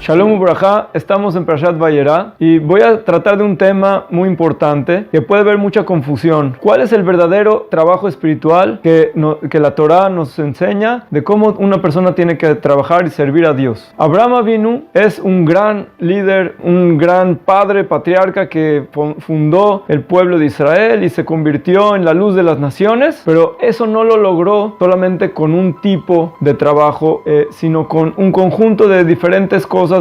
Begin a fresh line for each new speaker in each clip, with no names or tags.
Shalom Ubrajá, estamos en Parashat Vayera y voy a tratar de un tema muy importante que puede haber mucha confusión. ¿Cuál es el verdadero trabajo espiritual que la Torá nos enseña de cómo una persona tiene que trabajar y servir a Dios? Abraham Avinu es un gran líder, un gran padre, patriarca que fundó el pueblo de Israel y se convirtió en la luz de las naciones, pero eso no lo logró solamente con un tipo de trabajo, sino con un conjunto de diferentes cosas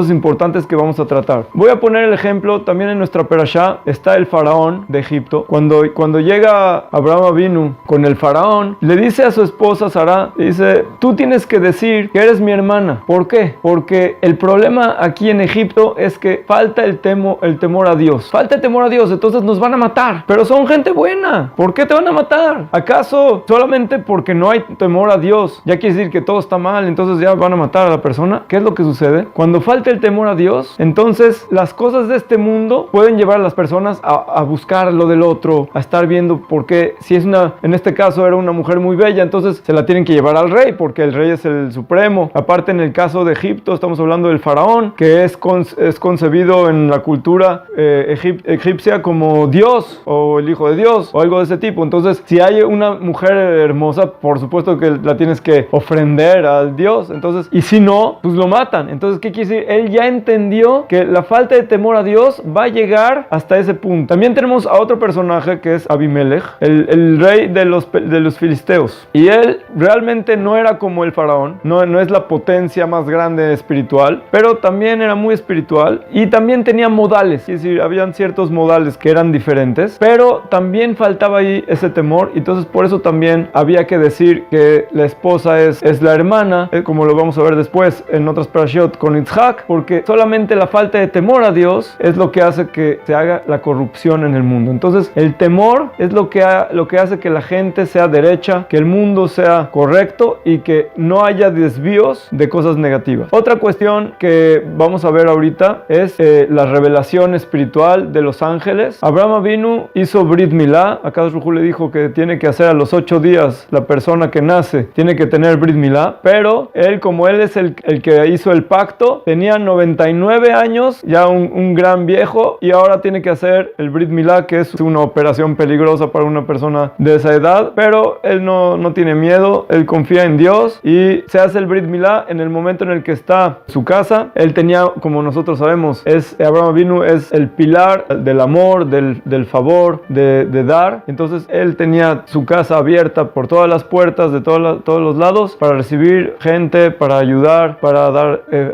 importantes que vamos a tratar. Voy a poner el ejemplo, también en nuestra perashá está el faraón de Egipto. Cuando llega Abraham Avinu con el faraón, le dice a su esposa Sará, le dice, tú tienes que decir que eres mi hermana. ¿Por qué? Porque el problema aquí en Egipto es que falta el temor a Dios. Falta el temor a Dios, entonces nos van a matar. Pero son gente buena. ¿Por qué te van a matar? ¿Acaso solamente porque no hay temor a Dios ya quiere decir que todo está mal, entonces ya van a matar a la persona? ¿Qué es lo que sucede? Cuando falta el temor a Dios, entonces las cosas de este mundo pueden llevar a las personas a buscar lo del otro, a estar viendo por qué, si es en este caso era una mujer muy bella, entonces se la tienen que llevar al rey, porque el rey es el supremo. Aparte, en el caso de Egipto, estamos hablando del faraón, que es concebido en la cultura egipcia como Dios, o el hijo de Dios, o algo de ese tipo. Entonces, si hay una mujer hermosa, por supuesto que la tienes que ofrender al Dios. Entonces, y si no, pues lo matan. Entonces, ¿qué quiere decir? Él ya entendió que la falta de temor a Dios va a llegar hasta ese punto. También tenemos a otro personaje que es Abimelech, el rey de los filisteos. Y él realmente no era como el faraón, no es la potencia más grande espiritual, pero también era muy espiritual y también tenía modales. Es decir, habían ciertos modales que eran diferentes, pero también faltaba ahí ese temor. Entonces, por eso también había que decir que la esposa es la hermana, como lo vamos a ver después en otras parashot con Yitzhak, porque solamente la falta de temor a Dios es lo que hace que se haga la corrupción en el mundo. Entonces, el temor es lo que hace que la gente sea derecha, que el mundo sea correcto y que no haya desvíos de cosas negativas. Otra cuestión que vamos a ver ahorita es la revelación espiritual de los ángeles. Abraham Avinu hizo Brit Milá. Akadosh Baruj Hu le dijo que tiene que hacer a los 8 días la persona que nace, tiene que tener Brit Milá, pero como él es el que hizo el pacto, tenía 99 años, ya un gran viejo, y ahora tiene que hacer el Brit Milá, que es una operación peligrosa para una persona de esa edad, pero él no tiene miedo, él confía en Dios y se hace el Brit Milá en el momento en el que está en su casa. Él tenía, como nosotros sabemos, Abraham Avinu es el pilar del amor, del favor, de dar. Entonces él tenía su casa abierta por todas las puertas de todos los lados para recibir gente, para ayudar, para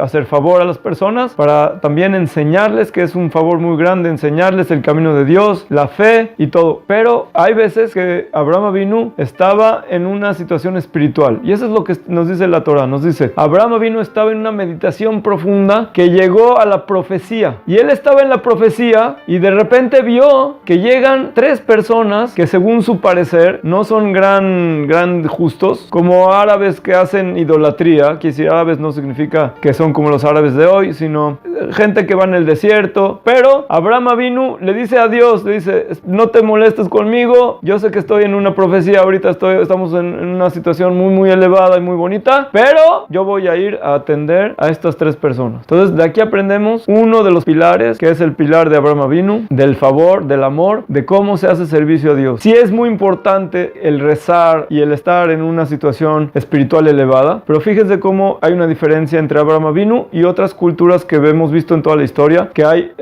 hacer favor a las personas, para también enseñarles, que es un favor muy grande, enseñarles el camino de Dios, la fe y todo. Pero hay veces que Abraham Avinu estaba en una situación espiritual, y eso es lo que nos dice la Torá. Nos dice, Abraham Avinu estaba en una meditación profunda que llegó a la profecía, y él estaba en la profecía y de repente vio que llegan 3 personas que según su parecer no son gran justos, como árabes que hacen idolatría. Que si árabes no significa que son como los árabes de hoy, sino gente que va en el desierto. Pero Abraham Avinu le dice a Dios, le dice, no te molestes conmigo, yo sé que estoy en una profecía, ahorita estamos en una situación muy muy elevada y muy bonita, pero yo voy a ir a atender a estas 3 personas. Entonces, de aquí aprendemos uno de los pilares, que es el pilar de Abraham Avinu, del favor, del amor, de cómo se hace servicio a Dios. Sí es muy importante el rezar y el estar en una situación espiritual elevada, pero fíjense cómo hay una diferencia entre Abraham Avinu y otras culturas que hemos visto en toda la historia, que hay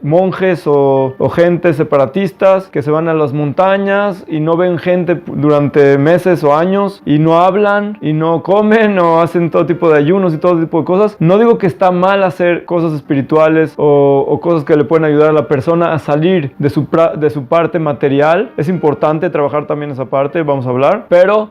monjes o gente separatistas que se van a las montañas y no ven gente durante meses o años, y no hablan y no comen, o hacen todo tipo de ayunos y todo tipo de cosas. No digo que está mal hacer cosas espirituales o cosas que le pueden ayudar a la persona a salir de su parte material. Es importante trabajar también esa parte, vamos a hablar, pero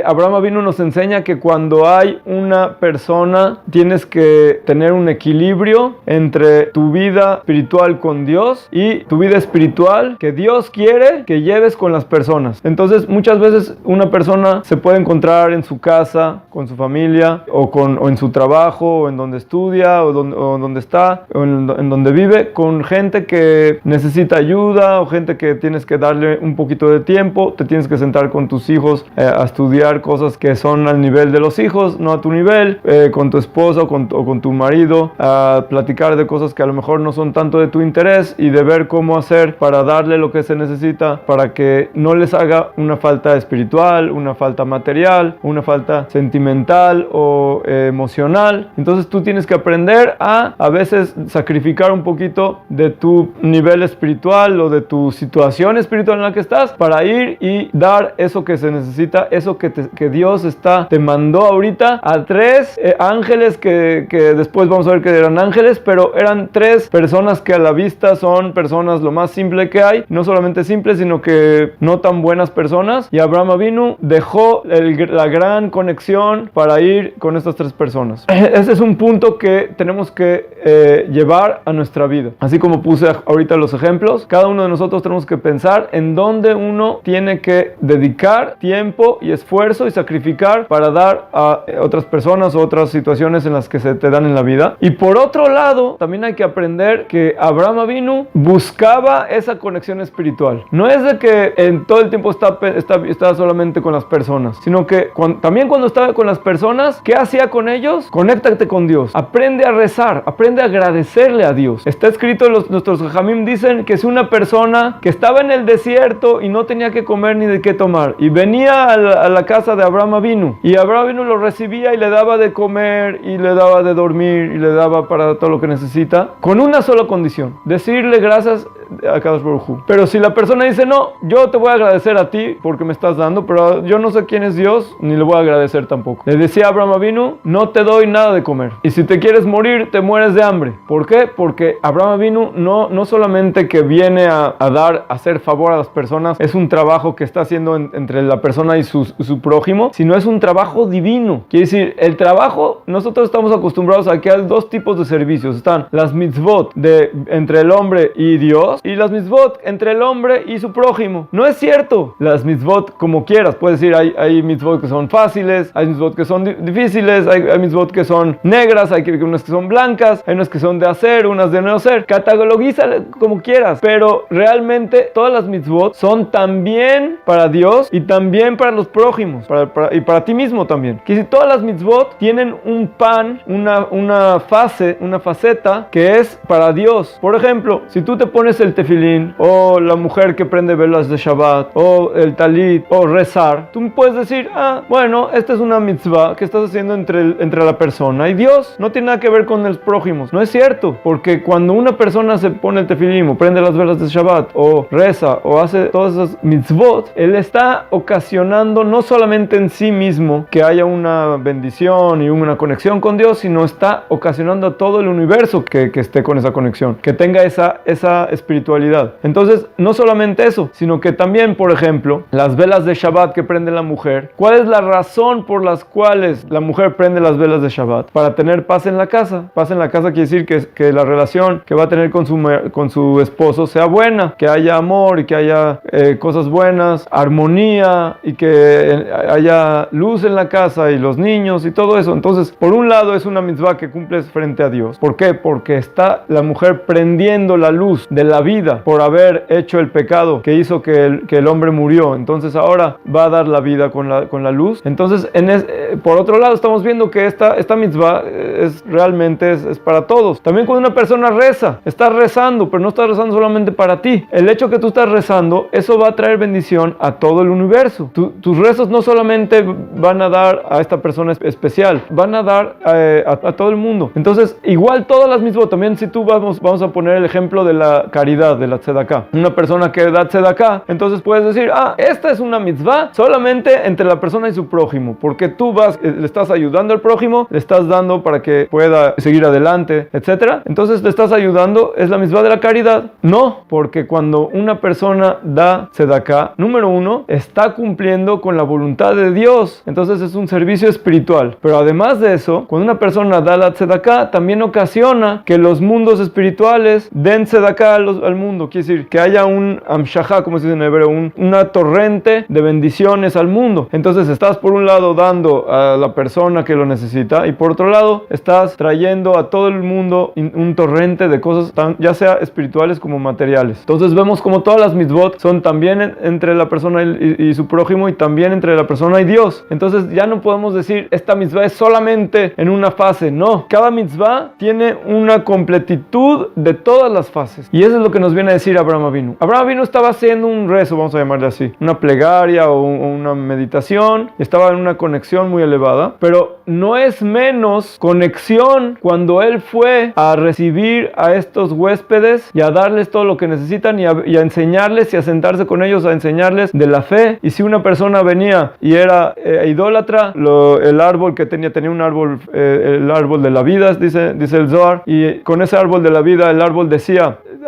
Abraham Avinu nos enseña que cuando hay una persona, tienes que tener un equilibrio entre tu vida espiritual con Dios y tu vida espiritual que Dios quiere que lleves con las personas. Entonces, muchas veces una persona se puede encontrar en su casa, con su familia, o en su trabajo, o en donde estudia, o donde está, o en donde vive, con gente que necesita ayuda, o gente que tienes que darle un poquito de tiempo. Te tienes que sentar con tus hijos a estudiar cosas que son al nivel de los hijos, no a tu nivel, con tu esposa esposa o con tu marido a platicar de cosas que a lo mejor no son tanto de tu interés y de ver cómo hacer para darle lo que se necesita para que no les haga una falta espiritual, una falta material, una falta sentimental o emocional. Entonces tú tienes que aprender a veces sacrificar un poquito de tu nivel espiritual o de tu situación espiritual en la que estás para ir y dar eso que se necesita, eso que Dios te mandó ahorita a tres ángeles que después vamos a ver que eran ángeles, pero eran tres personas que a la vista son personas lo más simple que hay, no solamente simples, sino que no tan buenas personas, y Abraham Avinu dejó la gran conexión para ir con estas tres personas. Ese es un punto que tenemos que llevar a nuestra vida. Así como puse ahorita los ejemplos, cada uno de nosotros tenemos que pensar en dónde uno tiene que dedicar tiempo y esfuerzo y sacrificar para dar a otras personas o otras situaciones en las que se te dan en la vida. Y por otro lado, también hay que aprender que Abraham Avinu buscaba esa conexión espiritual. No es de que en todo el tiempo está solamente con las personas, sino que también cuando estaba con las personas, ¿qué hacía con ellos? Conéctate con Dios. Aprende a rezar, aprende a agradecerle a Dios. Está escrito, nuestros jajamim dicen que si una persona que estaba en el desierto y no tenía que comer ni de qué tomar, y venía a la casa de Abraham Avinu, y Abraham Avinu lo recibía y le daba de comer y le daba de dormir y le daba para todo lo que necesita, con una sola condición: decirle gracias a Kadosh Baruj Hu. Pero si la persona dice, no, yo te voy a agradecer a ti porque me estás dando, pero yo no sé quién es Dios, ni le voy a agradecer tampoco. Le decía a Abraham Avinu, no te doy nada de comer, y si te quieres morir, te mueres de hambre. ¿Por qué? Porque Abraham Avinu no solamente que viene a hacer favor a las personas, es un trabajo que está haciendo entre la persona y su prójimo, sino es un trabajo divino. Quiere decir, el trabajo, nosotros estamos acostumbrados a que hay dos tipos de servicios. Están las mitzvot entre el hombre y Dios, y las mitzvot entre el hombre y su prójimo. No es cierto. Las mitzvot como quieras, puedes decir, hay mitzvot que son fáciles, hay mitzvot que son difíciles, hay mitzvot que son negras, hay unas que son blancas, hay unas que son de hacer, unas de no hacer. Catalogiza como quieras, pero realmente todas las mitzvot son también para Dios y también para los prójimos, y para ti mismo también. Que si todas las mitzvot tienen un pan, una faceta que es para Dios. Por ejemplo, si tú te pones el tefilín, o la mujer que prende velas de Shabbat, o el talit, o rezar, tú puedes decir, bueno, esta es una mitzvah que estás haciendo entre la persona y Dios, no tiene nada que ver con los prójimos. No es cierto, porque cuando una persona se pone el tefilín, o prende las velas de Shabbat, o reza, o hace todas esas mitzvot, él está ocasionando no solamente en sí mismo que haya una bendición y una conexión con Dios, sino está ocasionando a todo el universo que esté con esa conexión, que tenga esa espiritualidad. Entonces, no solamente eso, sino que también, por ejemplo, las velas de Shabbat que prende la mujer, ¿cuál es la razón por las cuales la mujer prende las velas de Shabbat? Para tener paz en la casa. Paz en la casa quiere decir que la relación que va a tener con su esposo sea buena, que haya amor y que haya cosas buenas, armonía, y que haya luz en la casa y los niños y todo eso. Entonces, por un lado es una mitzvah que cumples frente a Dios. ¿Por qué? Porque está la mujer prendiendo la luz de la vida por haber hecho el pecado que hizo que el hombre murió. Entonces ahora va a dar la vida con la luz. Entonces, por otro lado, estamos viendo que esta mitzvah realmente es para todos. También cuando una persona reza, estás rezando, pero no estás rezando solamente para ti. El hecho que tú estás rezando, eso va a traer bendición a todo el universo. Tus rezos no solamente van a dar a esta persona especial, van a dar a todo el mundo. Entonces, igual todas las mitzvot, también si tú vamos a poner el ejemplo de la caridad, de la tzedakah. Una persona que da tzedakah, entonces puedes decir, esta es una mitzvah solamente entre la persona y su prójimo, porque tú le estás ayudando al prójimo, le estás dando para que pueda seguir adelante, etcétera. Entonces le estás ayudando, es la mitzvah de la caridad. No, porque cuando una persona da tzedakah, número uno, está cumpliendo con la voluntad de Dios. Entonces es un servicio espiritual. Pero además de eso, cuando una persona da la tzedakah, también ocasiona que los mundos espirituales den tzedakah al mundo. Quiere decir, que haya un amshahá, como se dice en hebreo, una torrente de bendiciones al mundo. Entonces estás por un lado dando a la persona que lo necesita y por otro lado estás trayendo a todo el mundo un torrente de cosas, ya sea espirituales como materiales. Entonces vemos como todas las mitzvot son también entre la persona y su prójimo y también entre la persona y Dios. Entonces ya no podemos decir esta mitzvah es solamente en una fase. No, cada mitzvah tiene una completitud de todas las fases. Y eso es lo que nos viene a decir Abraham Avinu. Abraham Avinu estaba haciendo un rezo, vamos a llamarle así, una plegaria o una meditación. Estaba en una conexión muy elevada, pero no es menos conexión cuando él fue a recibir a estos huéspedes y a darles todo lo que necesitan y a enseñarles y a sentarse con ellos a enseñarles de la fe. Y si una persona venía y era idólatra, el árbol que tenía un árbol, el árbol de la vida, dice el Zohar, y con ese árbol de la vida el árbol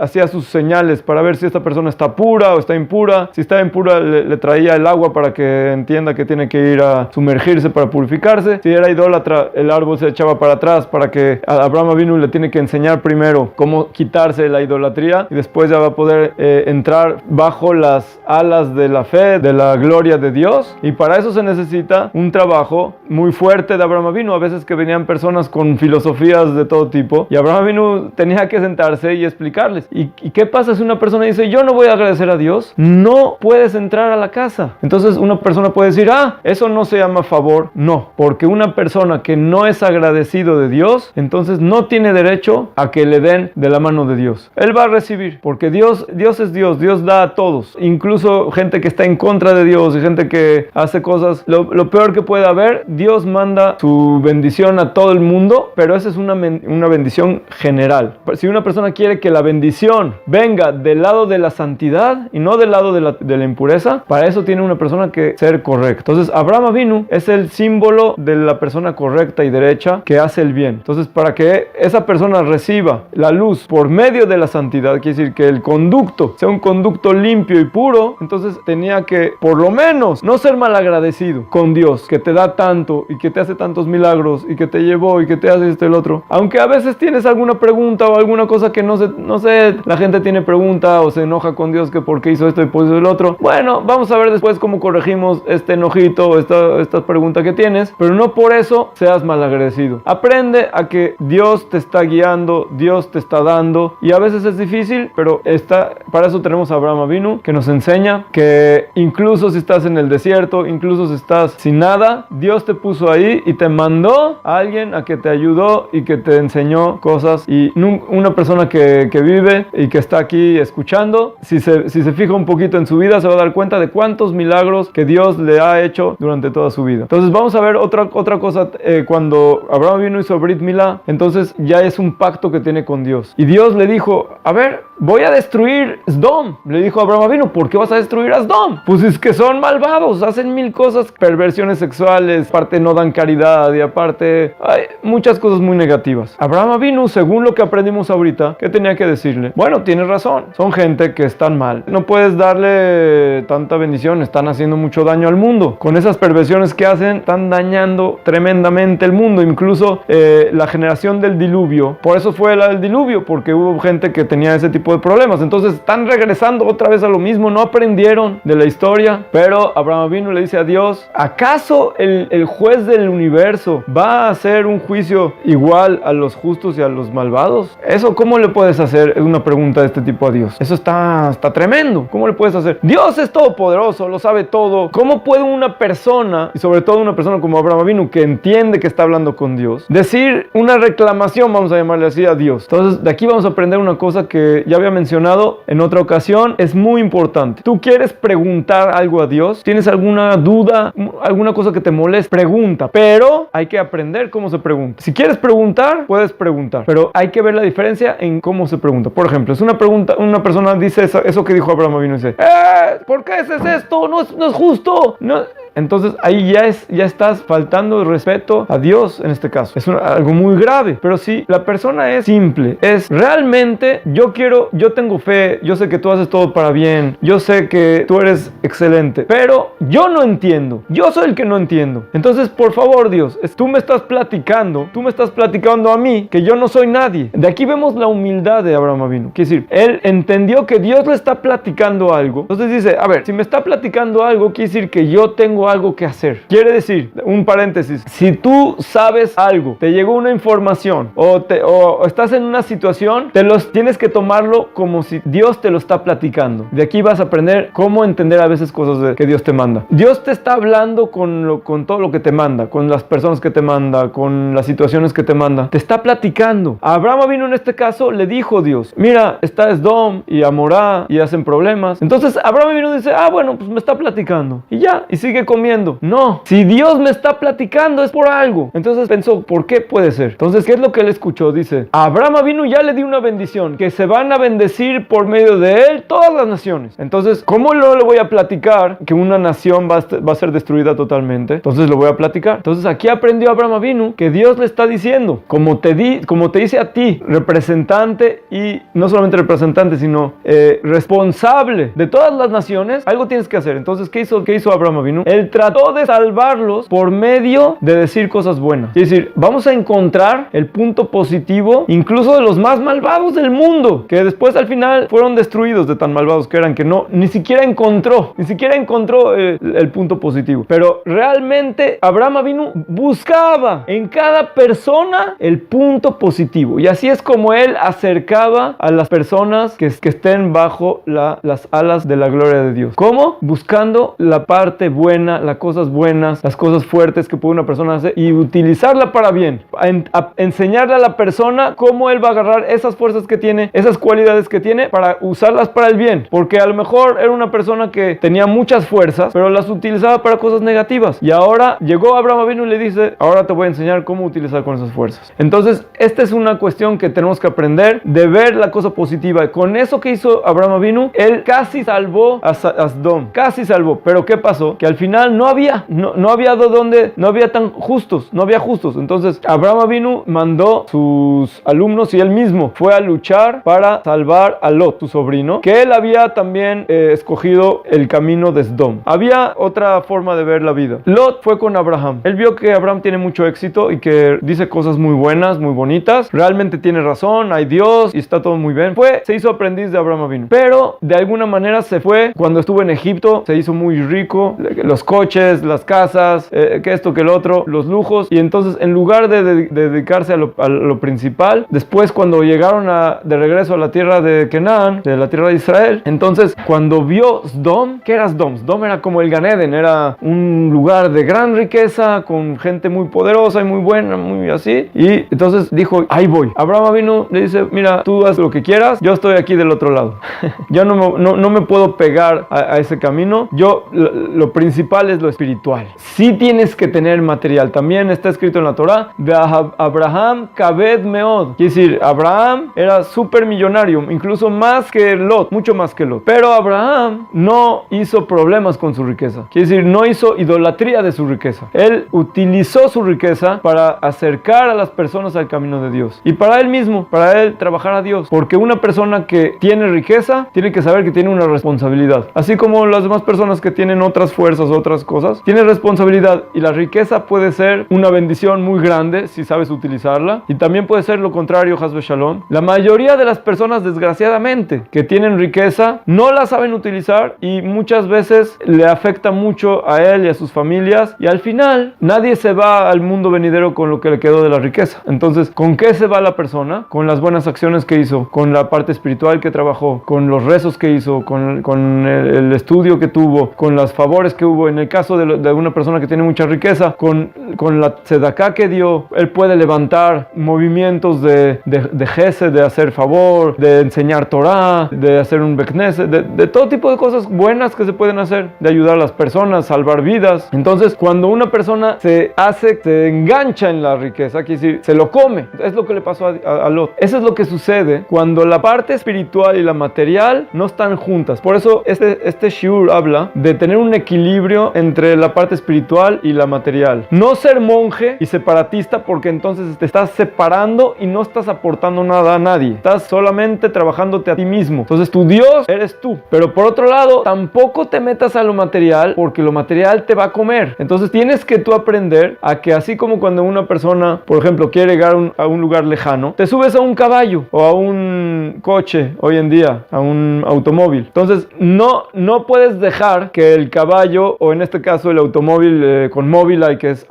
hacía sus señales para ver si esta persona está pura o está impura. Si está impura le traía el agua para que entienda que tiene que ir a sumergirse para purificarse. Si era idólatra, el árbol se echaba para atrás para que a Abraham Avinu le tiene que enseñar primero cómo quitarse la idolatría y después ya va a poder entrar bajo las alas de la fe, de la gloria de Dios. Y para eso se necesita un trabajo muy fuerte de Abraham Avinu. A veces que venían personas con filosofías de todo tipo y Abraham Avinu tenía que sentarse y explicarles. ¿Y qué pasa si una persona dice yo no voy a agradecer a Dios? No puedes entrar a la casa. Entonces una persona puede decir eso no se llama favor. No, porque una persona que no es agradecido de Dios, entonces no tiene derecho a que le den de la mano de Dios. Él va a recibir, porque Dios es Dios. Dios da a todos, incluso gente que está en contra de Dios y gente que hace cosas, lo peor que puede haber. Dios manda su bendición a todo el mundo, pero esa es una bendición general. Si una persona quiere que la bendición venga del lado de la santidad y no del lado de la impureza, para eso tiene una persona que ser correcta. Entonces Abraham Avinu es el símbolo de la persona correcta y derecha que hace el bien. Entonces para que esa persona reciba la luz por medio de la santidad, quiere decir que el conducto sea un conducto limpio y puro, entonces tenía que por lo menos no ser malagradecido con Dios, que te da tanto y que te hace tantos milagros y que te llevó y que te hace esto y el otro. Aunque a veces tienes alguna pregunta o alguna cosa que no sé, la gente tiene pregunta o se enoja con Dios que por qué hizo esto y por qué hizo el otro. Bueno, vamos a ver después cómo corregimos este enojito o esta pregunta que tienes, pero no por eso seas malagradecido. Aprende a que Dios te está guiando, Dios te está dando, y a veces es difícil, pero para eso tenemos a Abraham Avinu, que nos enseña que incluso si estás en el desierto, incluso si estás sin nada, Dios te puso ahí y te mandó a alguien a que te ayudó y que te enseñó cosas. Y una persona que vive y que está aquí escuchando, si se fija un poquito en su vida, se va a dar cuenta de cuántos milagros que Dios le ha hecho durante toda su vida. Entonces vamos a ver otra cosa. Cuando Abraham vino hizo Brit Milá, entonces ya es un pacto que tiene con Dios. Y Dios le dijo, a ver, voy a destruir Sdom. Le dijo a Abraham Avinu, ¿por qué vas a destruir a Sdom? Pues es que son malvados, hacen mil cosas, perversiones sexuales, aparte no dan caridad y aparte hay muchas cosas muy negativas. Abraham Avinu, según lo que aprendimos ahorita, ¿qué tenía que decirle? Bueno, tienes razón, son gente que están mal. No puedes darle tanta bendición, están haciendo mucho daño al mundo. Con esas perversiones que hacen, están dañando tremendamente el mundo. Incluso la generación del diluvio, por eso fue la del diluvio, porque hubo gente que tenía ese tipo de problemas. Entonces están regresando otra vez a lo mismo, no aprendieron de la historia. Pero Abraham Avinu le dice a Dios, ¿acaso el juez del universo va a hacer un juicio igual a los justos y a los malvados? ¿Eso cómo le puedes hacer? Es una pregunta de este tipo a Dios. Eso está tremendo. ¿Cómo le puedes hacer? Dios es todopoderoso, lo sabe todo. ¿Cómo puede una persona, y sobre todo una persona como Abraham Avinu, que entiende que está hablando con Dios, decir una reclamación, vamos a llamarle así, a Dios? Entonces de aquí vamos a aprender una cosa que ya había mencionado en otra ocasión. Es muy importante. ¿Tú quieres preguntar algo a Dios? ¿Tienes alguna duda? ¿Alguna cosa que te moleste? Pregunta. Pero hay que aprender cómo se pregunta. Si quieres preguntar, puedes preguntar. Pero hay que ver la diferencia en cómo se pregunta. Por ejemplo, es una pregunta, una persona dice eso que dijo Abraham Avinu, dice, ¿por qué haces esto? No es justo. No. entonces ahí ya estás faltando el respeto a Dios en este caso. Es algo muy grave. Pero si la persona es simple, es realmente yo tengo fe, yo sé que tú haces todo para bien, yo sé que tú eres excelente, pero yo no entiendo, yo soy el que no entiendo. Entonces, por favor, Dios, tú me estás platicando a mí que yo no soy nadie. De aquí vemos la humildad de Abraham Avinu. Quiere decir, él entendió que Dios le está platicando algo. Entonces dice, a ver, si me está platicando algo, quiere decir que yo tengo algo que hacer. Quiere decir, un paréntesis, si tú sabes algo, te llegó una información o estás en una situación, tienes que tomarlo como si Dios te lo está platicando. De aquí vas a aprender cómo entender a veces cosas que Dios te manda. Dios te está hablando con todo lo que te manda, con las personas que te manda, con las situaciones que te manda. Te está platicando. A Abraham vino en este caso, le dijo Dios, mira, está Esdom y Amorá y hacen problemas. Entonces Abraham vino y dice, bueno, pues me está platicando. Y ya, y sigue comiendo. No, si Dios me está platicando es por algo. Entonces pensó, ¿por qué puede ser? Entonces, ¿qué es lo que él escuchó? Dice, Abraham vino y ya le dio una bendición, que se van a bendecir por medio de él todas las naciones. Entonces, ¿cómo no le voy a platicar que una nación va a ser destruida totalmente? Entonces lo voy a platicar. Entonces aquí aprendió Abraham Avinu que Dios le está diciendo, como te dice a ti, representante, y no solamente representante, sino responsable de todas las naciones, algo tienes que hacer. Entonces, ¿qué hizo Abraham Avinu? Él trató de salvarlos por medio de decir cosas buenas. Es decir, vamos a encontrar el punto positivo incluso de los más malvados del mundo, que después al final fueron destruidos de tan malvados que eran, que ni siquiera encontró el punto positivo. Pero realmente Abraham Avinu buscaba en cada persona el punto positivo, y así es como él acercaba a las personas que estén bajo las alas de la gloria de Dios. ¿Cómo? Buscando la parte buena, las cosas buenas, las cosas fuertes que puede una persona hacer y utilizarla para bien. Enseñarle a la persona cómo él va a agarrar esas fuerzas que tiene, esas cualidades que tiene, para usarlas para el bien. Porque a lo mejor era una persona que tenía muchas fuerzas, pero las utilizaba para cosas negativas. Y ahora llegó Abraham Avinu y le dice, ahora te voy a enseñar cómo utilizar con esas fuerzas. Entonces, esta es una cuestión que tenemos que aprender, de ver la cosa positiva. Con eso que hizo Abraham Avinu, él casi salvó a Sdom. Casi salvó. Pero ¿qué pasó? Que al final no había tan justos. No había justos. Entonces, Abraham Avinu mandó sus alumnos y él mismo fue a luchar para salvar a Lot, su sobrino, que él había también escogido el camino de Sdom. Había otra forma de ver la vida. Lot fue con Abraham. Él vio que Abraham tiene mucho éxito y que dice cosas muy buenas, muy bonitas. Realmente tiene razón, hay Dios y está todo muy bien. Se hizo aprendiz de Abraham Avinu. Pero de alguna manera se fue. Cuando estuvo en Egipto, se hizo muy rico. Los coches, las casas, que esto, que el otro, los lujos. Y entonces, en lugar de dedicarse a lo principal, después cuando llegaron de regreso a la tierra de Canaán, de la tierra de Israel, entonces cuando vio Sdom, ¿qué era Sdom? Sdom era como el Gan Eden, era un lugar de gran riqueza, con gente muy poderosa y muy buena, muy así. Y entonces dijo, ahí voy. Abraham vino, le dice, mira, tú haz lo que quieras, yo estoy aquí del otro lado. Yo no me puedo pegar a ese camino. Lo principal es lo espiritual. Sí tienes que tener material. También está escrito en la Torah, de Abraham Kaved Meod. Quiere decir, Abraham era súper millonario, incluso más que Lot, mucho más que Lot. Pero Abraham no hizo problemas con su riqueza. Quiere decir, no hizo idolatría de su riqueza. Él utilizó su riqueza para acercar a las personas al camino de Dios. Y para él mismo, para él trabajar a Dios. Porque una persona que tiene riqueza, tiene que saber que tiene una responsabilidad. Así como las demás personas que tienen otras fuerzas, otras cosas, tienen responsabilidad. Y la riqueza puede ser una bendición muy grande si sabes utilizarla. Y también puede ser lo contrario, Hasbe Shalom. La mayoría de las personas, desgraciadamente, que tienen riqueza, no la saben utilizar y muchas veces le afecta mucho a él y a sus familias. Y al final, nadie se va al mundo venidero con lo que le quedó de la riqueza. Entonces, ¿con qué se va la persona? Con las buenas acciones que hizo, con la parte espiritual que trabajó, con los rezos que hizo, con el estudio que tuvo, con los favores que hubo. En el caso de una persona que tiene mucha riqueza, con la tzedaká que dio, él puede levantar movimientos de gesed, de hacer favor, de enseñar Torah, de hacer un bekneset, de todo tipo de cosas buenas que se pueden hacer, de ayudar a las personas, salvar vidas. Entonces, cuando una persona se engancha en la riqueza, quiere decir, se lo come. Es lo que le pasó a Lot. Eso es lo que sucede cuando la parte espiritual y la material no están juntas. Por eso este shiur habla de tener un equilibrio equilibrio entre la parte espiritual y la material. No ser monje y separatista, porque entonces te estás separando y no estás aportando nada a nadie. Estás solamente trabajándote a ti mismo. Entonces tu Dios eres tú. Pero por otro lado, tampoco te metas a lo material, porque lo material te va a comer. Entonces tienes que tú aprender a que, así como cuando una persona, por ejemplo, quiere llegar a un lugar lejano, te subes a un caballo o a un coche hoy en día, a un automóvil. Entonces no puedes dejar que el caballo, o en este caso el automóvil con Mobileye, que es,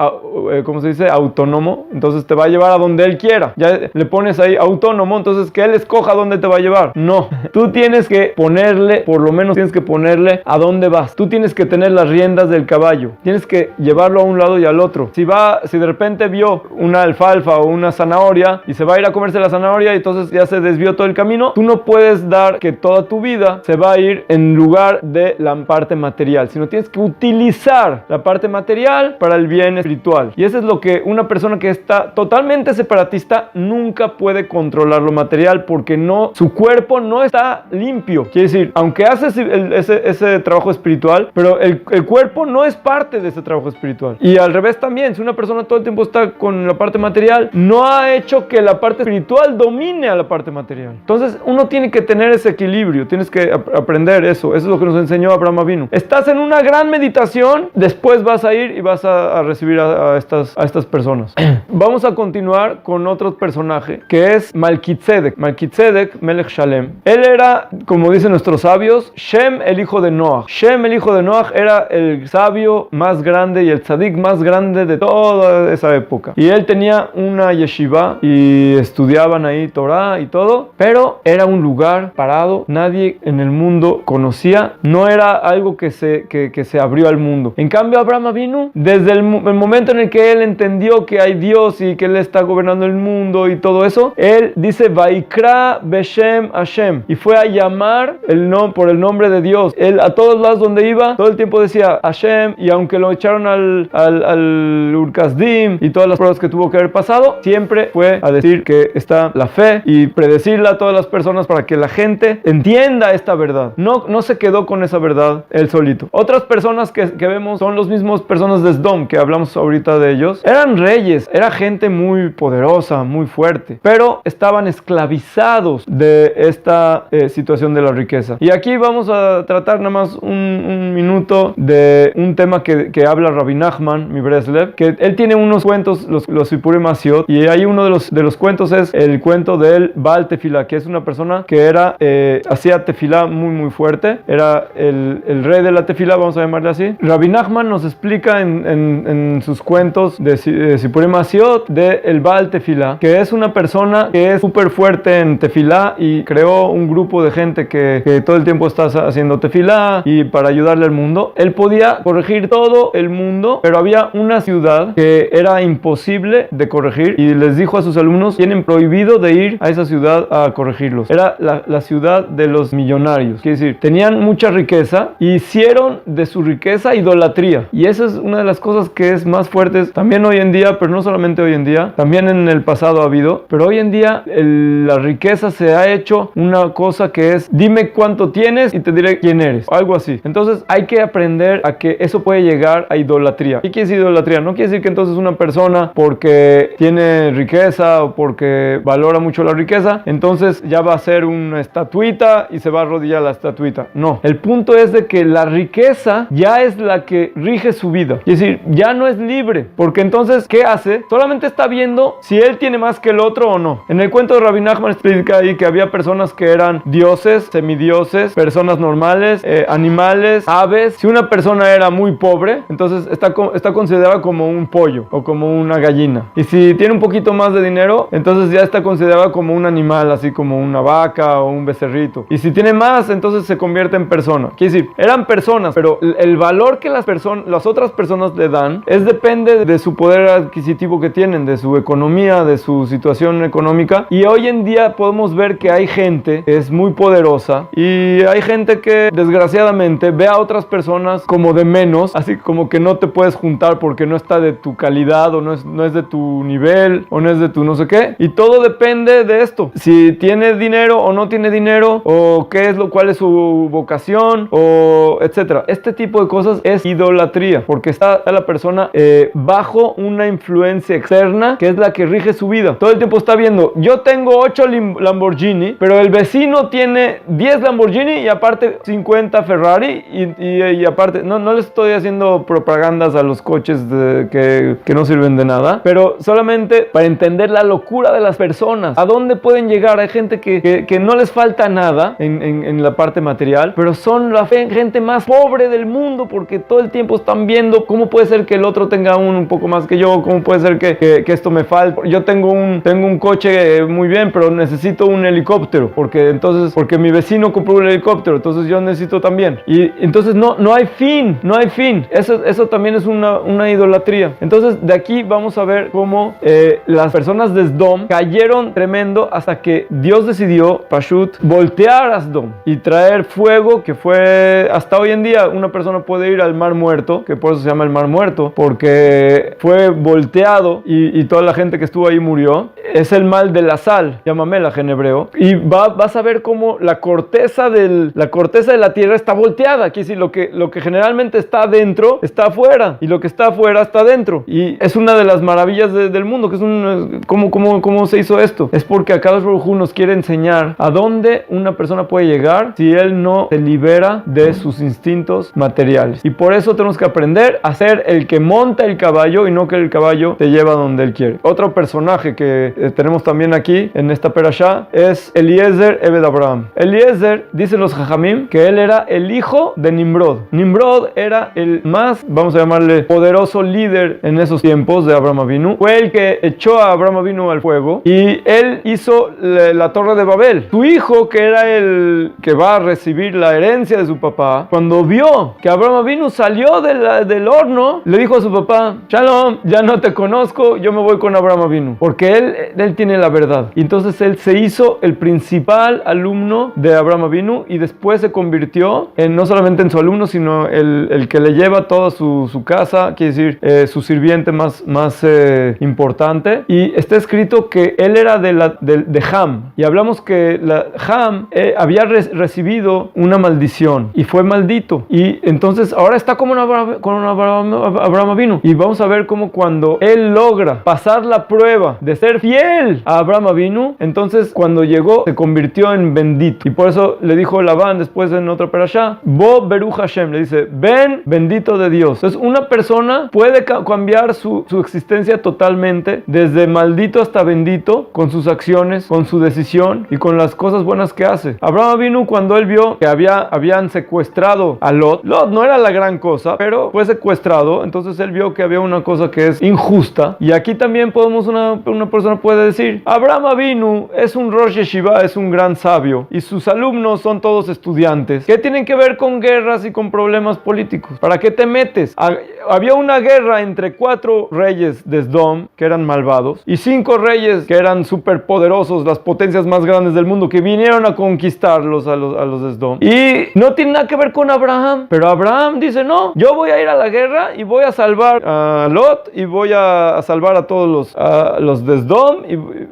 ¿cómo se dice? Autónomo. Entonces te va a llevar a donde él quiera. Ya le pones ahí autónomo, entonces que él escoja dónde te va a llevar. No, tú tienes que ponerle, por lo menos tienes que ponerle a dónde vas. Tú tienes que tener las riendas del caballo. Tienes que llevarlo a un lado y al otro. Si de repente vio una alfalfa o una zanahoria y se va a ir a comerse la zanahoria y entonces ya se desvió todo el camino, tú no puedes dar que toda tu vida se va a ir en lugar de la parte material, sino tienes que utilizar la parte material para el bien espiritual. Y eso es lo que una persona que está totalmente separatista nunca puede controlar, lo material, porque su cuerpo no está limpio. Quiere decir, aunque haces ese trabajo espiritual, pero el cuerpo no es parte de ese trabajo espiritual. Y al revés también, si una persona todo el tiempo está con la parte material, no ha hecho que la parte espiritual domine a la parte material. Entonces uno tiene que tener ese equilibrio, tienes que aprender eso. Eso es lo que nos enseñó Abraham Avinu. Estás en una gran meditación, después vas a ir y vas a recibir a estas personas. Vamos a continuar con otro personaje, que es Malkitzedek. Malkitzedek Melech Shalem. Él era, como dicen nuestros sabios, Shem, el hijo de Noach. Shem, el hijo de Noach, era el sabio más grande y el tzadik más grande de toda esa época. Y él tenía una yeshiva y estudiaban ahí Torah y todo, pero era un lugar parado, nadie en el mundo conocía, no era algo que se abrió al mundo. En cambio, Abraham Avinu, desde el momento en el que él entendió que hay Dios y que él está gobernando el mundo y todo eso, él dice Vaikra Beshem Hashem, y fue a llamar por el nombre de Dios. Él a todos lados donde iba, todo el tiempo decía Hashem, y aunque lo echaron al Urkazdim y todas las pruebas que tuvo que haber pasado, siempre fue a decir que está la fe y predecirla a todas las personas para que la gente entienda esta verdad. No se quedó con esa verdad él solito. Otras personas que vemos son los mismos personas de Sdom, que hablamos ahorita de ellos. Eran reyes, era gente muy poderosa, muy fuerte, pero estaban esclavizados de esta situación de la riqueza. Y aquí vamos a tratar nada más un minuto de un tema que habla Rabbi Nachman, mi Breslev, que él tiene unos cuentos, los Sipurim Asiot, y hay uno de los cuentos es el cuento del Baal Tefilá, que es una persona que hacía tefilá muy muy fuerte, era el rey de la tefilá, vamos a llamarle así. Rabbi Nachman nos explica en sus cuentos de Sipurim Asiot de el Baal Tefilá, que es una persona que es súper fuerte en tefilá y creó un grupo de gente que todo el tiempo está haciendo tefilá y para ayudarle al mundo. Él podía corregir todo el mundo, pero había una ciudad que era imposible de corregir y les dijo a sus alumnos: tienen prohibido de ir a esa ciudad a corregirlos. Era la ciudad de los millonarios, quiere decir, tenían mucha riqueza y hicieron de su riqueza idolatría, y esa es una de las cosas que es más fuertes también hoy en día, pero no solamente hoy en día, también en el pasado ha habido, pero hoy en día la riqueza se ha hecho una cosa que es: dime cuánto tienes y te diré quién eres, o algo así. Entonces hay que aprender a que eso puede llegar a idolatría. ¿Qué quiere decir idolatría? No quiere decir que entonces una persona, porque tiene riqueza o porque valora mucho la riqueza, entonces ya va a ser una estatuita y se va a arrodillar a la estatuita. No, el punto es de que la riqueza ya es la que rige su vida, es decir, ya no es libre, porque entonces ¿qué hace? Solamente está viendo si él tiene más que el otro o no. En el cuento de Rabbi Nachman explica ahí que había personas que eran dioses, semidioses, personas normales, animales, aves. Si una persona era muy pobre, entonces está considerada como un pollo o como una gallina, y si tiene un poquito más de dinero, entonces ya está considerada como un animal, así como una vaca o un becerrito, y si tiene más, entonces se convierte en persona. Quiere decir, eran personas, pero el valor que las otras personas le dan depende de su poder adquisitivo que tienen, de su economía, de su situación económica. Y hoy en día podemos ver que hay gente que es muy poderosa y hay gente que desgraciadamente ve a otras personas como de menos, así como que no te puedes juntar porque no está de tu calidad, o no es de tu nivel, o no es de tu no sé qué, y todo depende de esto: si tiene dinero o no tiene dinero, o cuál es su vocación, o etcétera. Este tipo de cosas cosas es idolatría, porque está la persona bajo una influencia externa que es la que rige su vida. Todo el tiempo está viendo, yo tengo 8 Lamborghini, pero el vecino tiene 10 Lamborghini y aparte 50 Ferrari y aparte, no les estoy haciendo propagandas a los coches que no sirven de nada, pero solamente para entender la locura de las personas, a dónde pueden llegar. Hay gente que no les falta nada en la parte material, pero son la gente más pobre del mundo porque todo el tiempo están viendo cómo puede ser que el otro tenga un poco más que yo, cómo puede ser que esto me falte. Yo tengo un coche muy bien, pero necesito un helicóptero porque mi vecino compró un helicóptero, entonces yo necesito también. Y entonces no hay fin. Eso también es una idolatría. Entonces de aquí vamos a ver cómo las personas de Sdom cayeron tremendo hasta que Dios decidió, Pashut, voltear a Sdom y traer fuego, que fue hasta hoy en día una persona puede ir al Mar Muerto, que por eso se llama el Mar Muerto, porque fue volteado y toda la gente que estuvo ahí murió. Es el mal de la sal, llama melaj en hebreo, y vas a ver cómo la corteza de la tierra está volteada. Quiere decir, lo que generalmente está adentro está afuera y lo que está afuera está adentro, y es una de las maravillas del mundo, que es ¿cómo se hizo esto? Es porque Akadosh Baruj Hu nos quiere enseñar a dónde una persona puede llegar si él no se libera de sus instintos materiales, y por eso tenemos que aprender a ser el que monta el caballo y no que el caballo te lleva donde él quiere. Otro personaje que tenemos también aquí en esta perashá es Eliezer Ebed Abraham. Eliezer, dicen los Jajamim, que él era el hijo de Nimrod. Nimrod era el más, vamos a llamarle, poderoso líder en esos tiempos de Abraham Avinu. Fue el que echó a Abraham Avinu al fuego y él hizo la torre de Babel. Su hijo, que era el que va a recibir la herencia de su papá, cuando vio que Abraham Avinu salió del horno, le dijo a su papá: Shalom, ya no te conozco, yo me voy con Abraham Avinu, porque él tiene la verdad. Y entonces él se hizo el principal alumno de Abraham Avinu y después se convirtió no solamente en su alumno, sino el que le lleva toda su casa, quiere decir su sirviente más importante. Y está escrito que él era de Ham, y hablamos que Ham había recibido una maldición y fue maldito, y entonces ahora está con Abraham Avinu, y vamos a ver cómo cuando él logra pasar la prueba de ser fiel a Abraham Avinu, entonces cuando llegó se convirtió en bendito, y por eso le dijo Labán después en otra perashá, Bo Beruch Hashem, le dice: ven, bendito de Dios. Entonces una persona puede cambiar su existencia totalmente, desde maldito hasta bendito, con sus acciones, con su decisión y con las cosas buenas que hace. Abraham Avinu, cuando él vio que habían secuestrado a Lot no era la gran cosa, pero fue secuestrado, entonces él vio que había una cosa que es injusta, y aquí también una persona puede decir: Abraham Avinu es un Rosh Yeshiva, es un gran sabio, y sus alumnos son todos estudiantes. ¿Qué tienen que ver con guerras y con problemas políticos? ¿Para qué te metes? Había una guerra entre 4 reyes de Sdom, que eran malvados, y 5 reyes que eran superpoderosos, las potencias más grandes del mundo, que vinieron a conquistarlos a los de Sdom. Y no tiene nada que ver con Abraham, pero Abraham dice: no, yo voy a ir a la guerra y voy a salvar a Lot y voy a salvar a todos los de Sdom.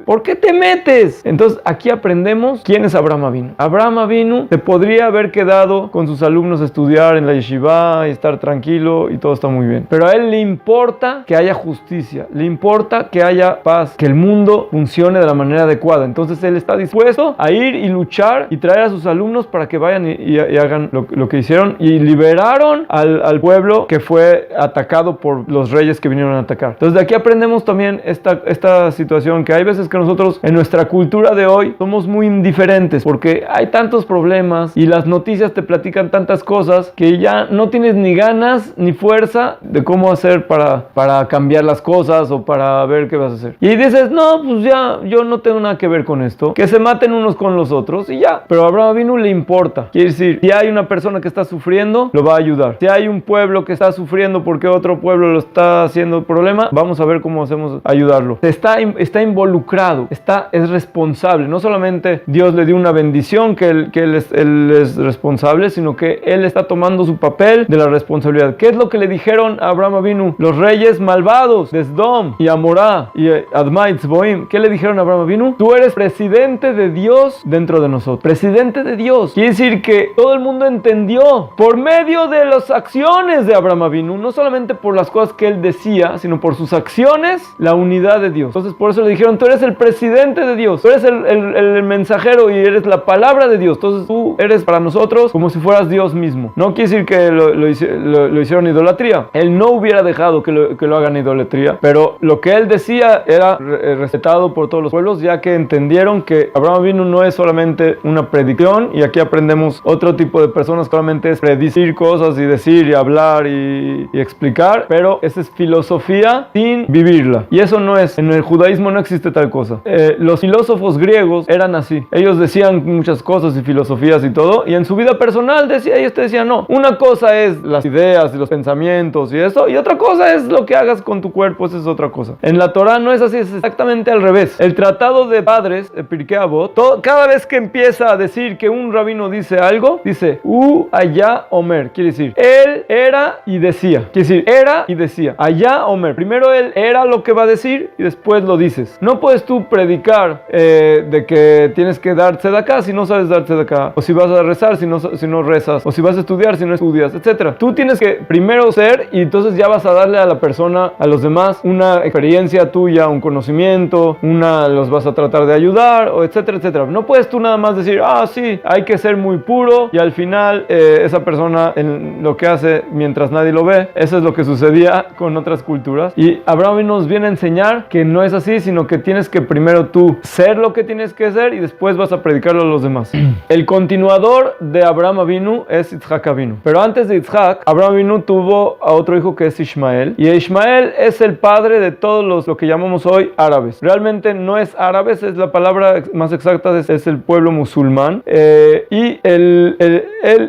¿Por qué te metes? Entonces aquí aprendemos quién es Abraham Avinu. Abraham Avinu se podría haber quedado con sus alumnos a estudiar en la yeshiva y estar tranquilo y todo está muy bien, pero a él le importa que haya justicia, le importa que haya paz, que el mundo funcione de la manera adecuada. Entonces él está dispuesto a ir y luchar y traer a sus alumnos para que vayan y hagan lo que hicieron, y liberaron al pueblo que fue atacado por los reyes que vinieron a atacar. Entonces de aquí aprendemos también esta situación, que hay veces que nosotros en nuestra cultura de hoy somos muy indiferentes porque hay tantos problemas y las noticias te platican tantas cosas que ya no tienes ni ganas ni fuerza de cómo hacer para cambiar las cosas o para ver qué vas a hacer. Y dices: no, pues ya, yo no tengo nada que ver con esto, que se maten unos con los otros y ya. Pero a Abraham Avinu le importa. Quiere decir, si hay una persona que está sufriendo, lo va a ayudar. Si hay un pueblo que está sufriendo porque otro pueblo lo está haciendo problema, vamos a ver cómo hacemos ayudarlo. Está involucrado, es responsable. No solamente Dios le dio una bendición que él es responsable, sino que él está tomando su papel de la responsabilidad. ¿Qué es lo que le dijeron dijeron a Abraham Avinu los reyes malvados de Sdom y Amorá y Admá y Tzboim? ¿Qué le dijeron a Abraham Avinu? Tú eres presidente de Dios dentro de nosotros. Presidente de Dios. Quiere decir que todo el mundo entendió por medio de las acciones de Abraham Avinu, no solamente por las cosas que él decía, sino por sus acciones, la unidad de Dios. Entonces por eso le dijeron, tú eres el presidente de Dios, tú eres el mensajero y eres la palabra de Dios. Entonces tú eres para nosotros como si fueras Dios mismo. No quiere decir que lo hicieron idolatría. Él no hubiera dejado que lo hagan idolatría, pero lo que él decía era respetado por todos los pueblos, ya que entendieron que Abraham Avinu no es solamente una predicción, y aquí aprendemos otro tipo de personas que solamente es predecir cosas y decir y hablar y explicar, pero esa es filosofía sin vivirla, y eso no es, en el judaísmo no existe tal cosa. Los filósofos griegos eran así, ellos decían muchas cosas y filosofías y todo, y en su vida personal ellos te decían, no, una cosa es las ideas y los pensamientos y eso, y otra cosa es lo que hagas con tu cuerpo, esa es otra cosa. En la Torah no es así, es exactamente al revés. El tratado de padres, Pirkei Avot, cada vez que empieza a decir que un rabino dice algo, dice allá Omer, quiere decir él era y decía, quiere decir era y decía, allá Omer, primero él era lo que va a decir y después lo dices. No puedes tú predicar de que tienes que dar tzedakah si no sabes dar tzedakah, o si vas a rezar si no rezas, o si vas a estudiar si no estudias, etc. Tú tienes que primero ser, y entonces ya vas a darle a la persona, a los demás, una experiencia tuya, un conocimiento, los vas a tratar de ayudar, o etcétera, etcétera. No puedes tú nada más decir, sí, hay que ser muy puro, y al final esa persona lo que hace mientras nadie lo ve. Eso es lo que sucedía con otras culturas, y Abraham nos viene a enseñar que no es así, sino que tienes que primero tú ser lo que tienes que ser y después vas a predicarlo a los demás. El continuador de Abraham Avinu es Yitzhak Avinu, pero antes de Yitzhak, Abraham Avinu tuvo a otro hijo que es Ishmael, y Ishmael es el padre de todos lo que llamamos hoy árabes. Realmente no es árabes, es la palabra más exacta, es el pueblo musulmán, y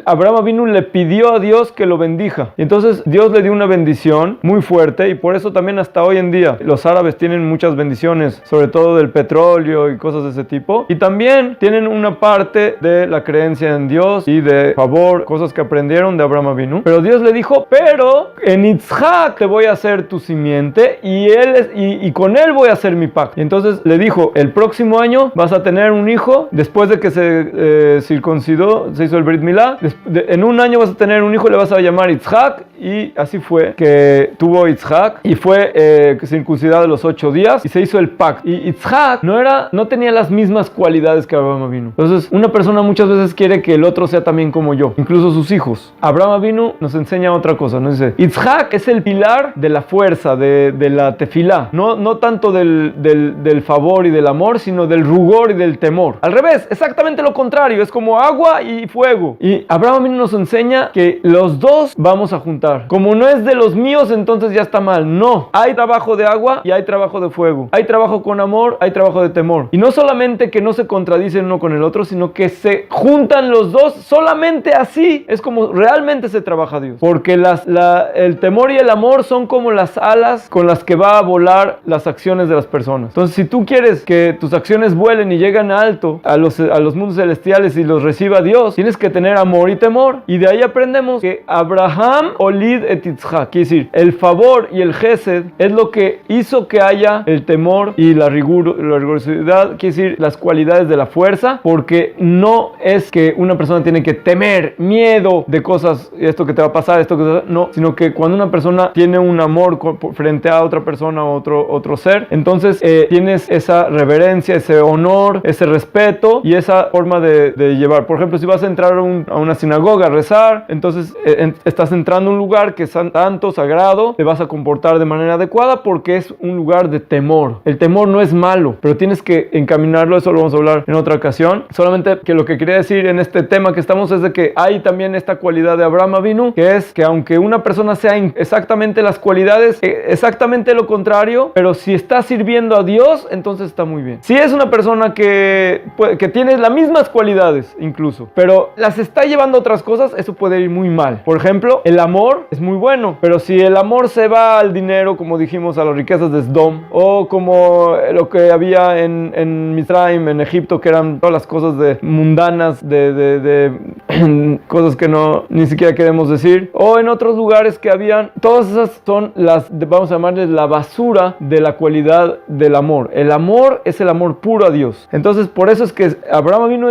Abraham Avinu le pidió a Dios que lo bendija, y entonces Dios le dio una bendición muy fuerte, y por eso también hasta hoy en día los árabes tienen muchas bendiciones, sobre todo del petróleo y cosas de ese tipo, y también tienen una parte de la creencia en Dios y de favor, cosas que aprendieron de Abraham Avinu. Pero Dios le dijo, pero en Yitzhak te voy a hacer tu simiente, y con él voy a hacer mi pacto. Y entonces le dijo, el próximo año vas a tener un hijo, después de que se circuncidó, se hizo el Brit Milá, en un año vas a tener un hijo, le vas a llamar Yitzhak, y así fue que tuvo Yitzhak, y fue circuncidado a los 8 días, y se hizo el pacto. Y Yitzhak no tenía las mismas cualidades que Abraham Avinu. Entonces, una persona muchas veces quiere que el otro sea también como yo, incluso sus hijos. Abraham Avinu nos enseña otra cosa, nos dice, Yitzhak es el pilar de la fuerza, de la tefilá, no tanto del favor y del amor, sino del rugor y del temor. Al revés, exactamente lo contrario, es como agua y fuego. Y Abraham Avinu nos enseña que los dos vamos a juntar. Como no es de los míos, entonces ya está mal. No, hay trabajo de agua y hay trabajo de fuego. Hay trabajo con amor, hay trabajo de temor. Y no solamente que no se contradicen uno con el otro, sino que se juntan los dos. Solamente así es como realmente se trabaja Dios. Porque el temor y el amor son como las alas con las que va a volar las acciones de las personas. Entonces, si tú quieres que tus acciones vuelen y lleguen alto a los mundos celestiales y los reciba Dios, tienes que tener amor y temor. Y de ahí aprendemos que Abraham olid et Yitzhak, quiere decir, el favor y el gesed es lo que hizo que haya el temor y la rigurosidad, quiere decir, las cualidades de la fuerza, porque no es que una persona tiene que temer, miedo de cosas, esto que te va a pasar, no, sino que cuando una persona tiene un amor frente a otra persona o otro ser, entonces tienes esa reverencia, ese honor, ese respeto y esa forma de llevar. Por ejemplo, si vas a entrar a una sinagoga a rezar, entonces estás entrando a un lugar que es santo, sagrado, te vas a comportar de manera adecuada porque es un lugar de temor. El temor no es malo, pero tienes que encaminarlo, eso lo vamos a hablar en otra ocasión. Solamente que lo que quería decir en este tema que estamos es de que hay también esta cualidad de Abraham Avinu, que es que aunque una persona sea exactamente las cualidades, exactamente lo contrario, pero si está sirviendo a Dios, entonces está muy bien. Si es una persona que tiene las mismas cualidades incluso, pero las está llevando a otras cosas, eso puede ir muy mal. Por ejemplo, el amor es muy bueno, pero si el amor se va al dinero, como dijimos, a las riquezas de Sdom, o como lo que había en Misraim, en Egipto, que eran todas las cosas mundanas, de cosas que ni siquiera queremos decir, o en otros lugares que habían, todas esas son vamos a llamarles la basura de la cualidad del amor. El amor es el amor puro a Dios. Entonces, por eso es que Abraham vino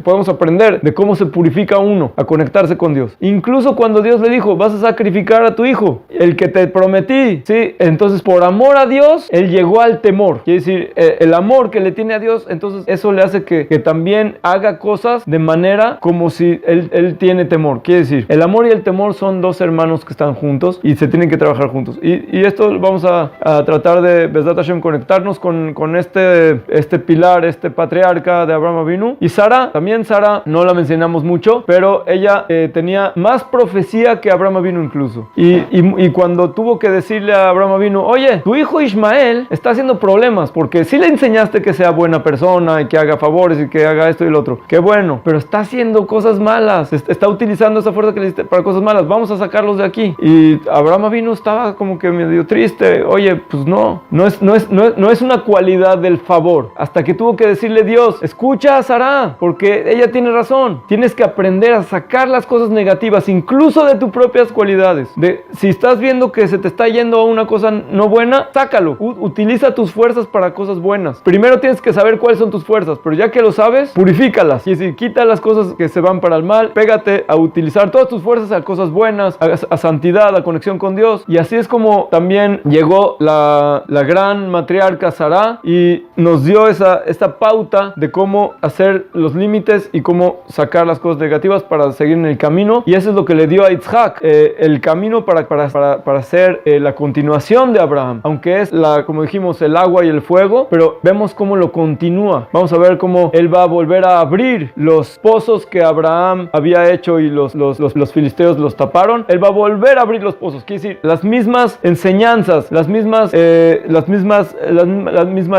podemos aprender de cómo se purifica uno a conectarse con Dios. Incluso cuando Dios le dijo, vas a sacrificar a tu hijo, el que te prometí, ¿sí? Entonces, por amor a Dios, él llegó al temor. Quiere decir, el amor que le tiene a Dios, entonces eso le hace que también haga cosas de manera como si él tiene temor. Quiere decir, el amor y el temor son dos hermanos que están juntos y se tienen que trabajar juntos. Y esto vamos a tratar de, Bezrat Hashem, conectarnos con este pilar, este patriarca de Abraham Avinu. Y Sara, también Sara, no la mencionamos mucho, pero ella tenía más profecía que Abraham Avinu incluso. Y cuando tuvo que decirle a Abraham Avinu, oye, tu hijo Ismael está haciendo problemas, porque sí le enseñaste que sea buena persona y que haga favores y que haga esto y lo otro. Qué bueno, pero está haciendo cosas malas, está utilizando esa fuerza que le diste para cosas malas. Vamos a sacarlos de aquí. Y Abraham Avinu estaba como que medio triste. Oye, pues no es una cualidad del favor. Hasta que tuvo que decirle Dios, escucha a Sara, porque ella tiene razón. Tienes que aprender a sacar las cosas negativas, incluso de tus propias cualidades. Si estás viendo que se te está yendo a una cosa no buena, sácalo. Utiliza tus fuerzas para cosas buenas. Primero tienes que saber cuáles son tus fuerzas, pero ya que lo sabes, purifícalas. Y si quita las cosas que se van para el mal, pégate a utilizar todas tus fuerzas a cosas buenas, a santidad, a conexión con Dios. Y así es como también llegó la gran matriarca Sara y nos dio esta pauta de cómo hacer los límites y cómo sacar las cosas negativas para seguir en el camino. Y eso es lo que le dio a Yitzhak el camino para hacer la continuación de Abraham, aunque es como dijimos, el agua y el fuego, pero vemos cómo lo continúa. Vamos a ver cómo él va a volver a abrir los pozos que Abraham había hecho y los filisteos los taparon. Él va a volver a abrir los pozos. Quiere decir, las mismas enseñanzas, la misma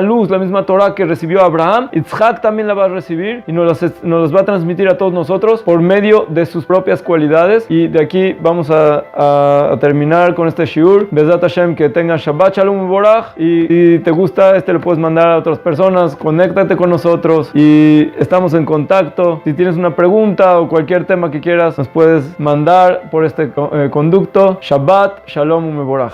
luz, la misma Torah que recibió Abraham, Yitzhak también la va a recibir y nos las va a transmitir a todos nosotros por medio de sus propias cualidades. Y de aquí vamos a terminar con este shiur. Bezrat Hashem, que tenga Shabbat Shalom Uborach. Y si te gusta, lo puedes mandar a otras personas. Conéctate con nosotros y estamos en contacto. Si tienes una pregunta o cualquier tema que quieras, nos puedes mandar por este conducto. Shabbat Shalom Uborach.